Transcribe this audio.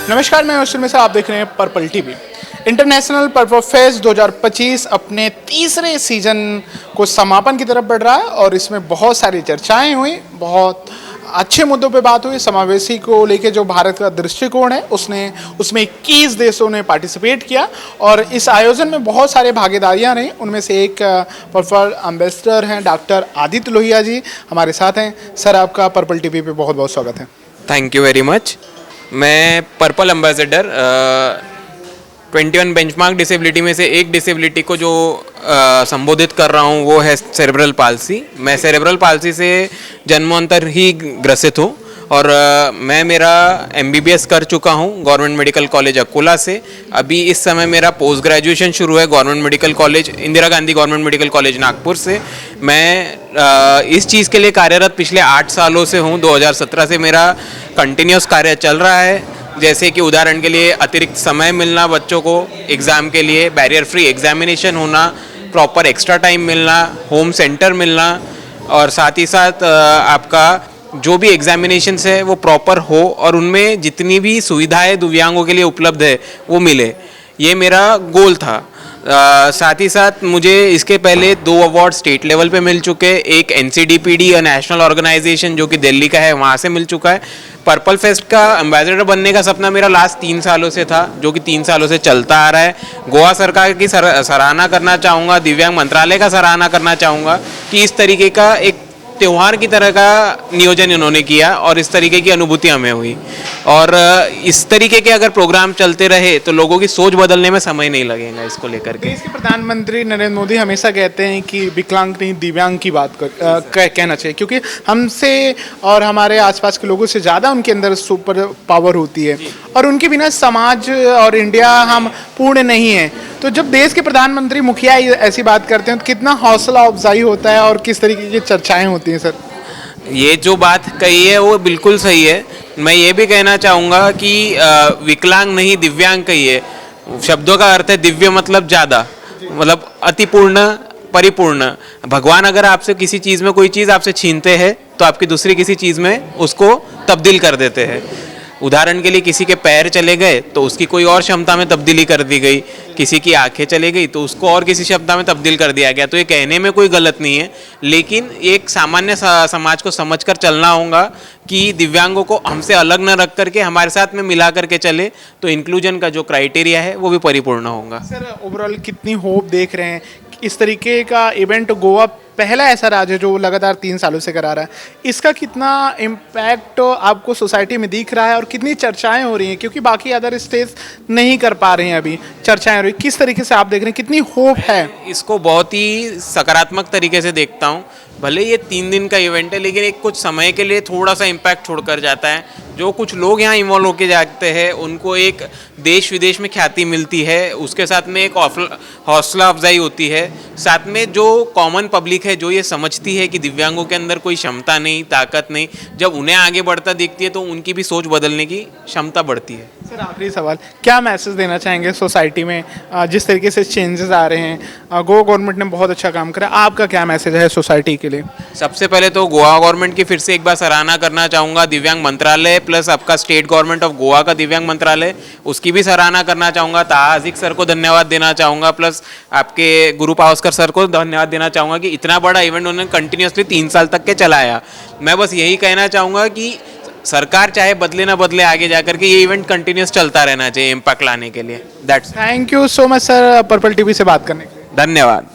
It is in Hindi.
नमस्कार, मैं अश्विन मिश्रा, आप देख रहे हैं purple TV. International purple fest 2025 अपने तीसरे सीजन को समापन की तरफ बढ़ रहा है और इसमें बहुत सारी चर्चाएं हुई, बहुत अच्छे मुद्दों पे बात हुई। समावेशी को लेके जो भारत का दृष्टिकोण है उसमें 21 देशों ने पार्टिसिपेट किया और इस आयोजन में बहुत सारे भागीदारियां रहीं। उनमें से एक पर्पल एम्बेसडर हैं डॉक्टर आदित्य लोहिया जी, हमारे साथ हैं। सर, आपका पर्पल टीवी पे बहुत बहुत स्वागत है। Thank you very much. मैं पर्पल एम्बेसडर 21 बेंचमार्क डिसेबिलिटी में से एक डिसेबिलिटी को जो संबोधित कर रहा हूँ वो है सेरेब्रल पाल्सी। मैं सेरेब्रल पाल्सी से जन्मांतर ही ग्रसित हूँ और मैं मेरा MBBS कर चुका हूँ गवर्नमेंट मेडिकल कॉलेज अकोला से। अभी इस समय मेरा पोस्ट ग्रेजुएशन शुरू है government medical college Indira Gandhi government medical college Nagpur से। मैं इस चीज़ के लिए कार्यरत पिछले 8 सालों से हूँ। 2017 से मेरा कंटिन्यूस कार्य चल रहा है। जैसे कि उदाहरण के लिए अतिरिक्त समय मिलना बच्चों को एग्ज़ाम के लिए, बैरियर फ्री एग्जामिनेशन होना, प्रॉपर एक्स्ट्रा टाइम मिलना, होम सेंटर मिलना और साथ ही साथ आपका जो भी एग्जामिनेशंस है वो प्रॉपर हो और उनमें जितनी भी सुविधाएं दिव्यांगों के लिए उपलब्ध है वो मिले, ये मेरा गोल था। साथ ही साथ मुझे इसके पहले 2 अवार्ड स्टेट लेवल पे मिल चुके। एक NCDPD नेशनल ऑर्गेनाइजेशन जो कि दिल्ली का है, वहाँ से मिल चुका है। पर्पल फेस्ट का एम्बेसडर बनने का सपना मेरा लास्ट 3 सालों से था, जो कि 3 सालों से चलता आ रहा है। गोवा सरकार की सराहना करना चाहूँगा, दिव्यांग मंत्रालय का सराहना करना चाहूँगा कि इस तरीके का एक त्यौहार की तरह का नियोजन इन्होंने किया और इस तरीके की अनुभूति हमें हुई। और इस तरीके के अगर प्रोग्राम चलते रहे तो लोगों की सोच बदलने में समय नहीं लगेगा इसको लेकर के। देश के प्रधानमंत्री नरेंद्र मोदी हमेशा कहते हैं कि विकलांग नहीं दिव्यांग की बात कहना चाहिए, क्योंकि हमसे और हमारे आसपास के लोगों से ज़्यादा उनके अंदर सुपर पावर होती है और उनके बिना समाज और इंडिया हम पूर्ण नहीं है। तो जब देश के प्रधानमंत्री मुखिया ऐसी बात करते हैं तो कितना हौसला अफजाई होता है और किस तरीके की चर्चाएं होती हैं। सर, ये जो बात कही है वो बिल्कुल सही है। मैं ये भी कहना चाहूँगा कि विकलांग नहीं दिव्यांग कहिए। शब्दों का अर्थ है दिव्य मतलब ज़्यादा, मतलब अतिपूर्ण, परिपूर्ण। भगवान अगर आपसे किसी चीज़ में कोई चीज़ आपसे छीनते हैं तो आपकी दूसरी किसी चीज़ में उसको तब्दील कर देते हैं। उदाहरण के लिए किसी के पैर चले गए तो उसकी कोई और क्षमता में तब्दीली कर दी गई, किसी की आंखें चले गई तो उसको और किसी क्षमता में तब्दील कर दिया गया। तो ये कहने में कोई गलत नहीं है, लेकिन एक सामान्य समाज को समझकर चलना होगा कि दिव्यांगों को हमसे अलग न रख करके हमारे साथ में मिला करके चले तो इंक्लूजन का जो क्राइटेरिया है वो भी परिपूर्ण होगा। सर, ओवरऑल कितनी होप देख रहे हैं इस तरीके का इवेंट? गोवा पहला ऐसा राज्य है जो लगातार 3 सालों से करा रहा है। इसका कितना इम्पैक्ट आपको सोसाइटी में दिख रहा है और कितनी चर्चाएं हो रही हैं, क्योंकि बाकी अदर स्टेट्स नहीं कर पा रहे हैं, अभी चर्चाएं हो रही, किस तरीके से आप देख रहे हैं, कितनी होप है? इसको बहुत ही सकारात्मक तरीके से देखता हूँ। भले ये 3 दिन का इवेंट है लेकिन एक कुछ समय के लिए थोड़ा सा इम्पैक्ट छोड़कर जाता है। जो कुछ लोग यहाँ इन्वॉल्व होके जाते हैं उनको एक देश विदेश में ख्याति मिलती है, उसके साथ में एक हौसला अफजाई होती है। साथ में जो कॉमन पब्लिक है जो ये समझती है कि दिव्यांगों के अंदर कोई क्षमता नहीं, ताकत नहीं, जब उन्हें आगे बढ़ता दिखती है तो उनकी भी सोच बदलने की क्षमता बढ़ती है। सर, आखिरी सवाल, क्या मैसेज देना चाहेंगे सोसाइटी में जिस तरीके से चेंजेस आ रहे हैं? गोवा गवर्नमेंट ने बहुत अच्छा काम करा, आपका क्या मैसेज है सोसाइटी के लिए? सबसे पहले तो गोवा गवर्नमेंट की फिर से एक बार सराहना करना चाहूँगा। दिव्यांग मंत्रालय प्लस आपका स्टेट गवर्नमेंट ऑफ गोवा का दिव्यांग मंत्रालय, उसकी भी सराहना करना चाहूँगा। ताहा हाजिक सर को धन्यवाद देना चाहूँगा, प्लस आपके गुरु पावस्कर सर को धन्यवाद देना चाहूँगा कि इतना बड़ा इवेंट उन्होंने कंटिन्यूसली 3 साल तक के चलाया। मैं बस यही कहना चाहूँगा कि सरकार चाहे बदले ना बदले, आगे जाकर के ये इवेंट कंटिन्यूस चलता रहना चाहिए इम्पैक्ट लाने के लिए। That's. Thank you so much sir, purple TV से बात करने के लिए धन्यवाद।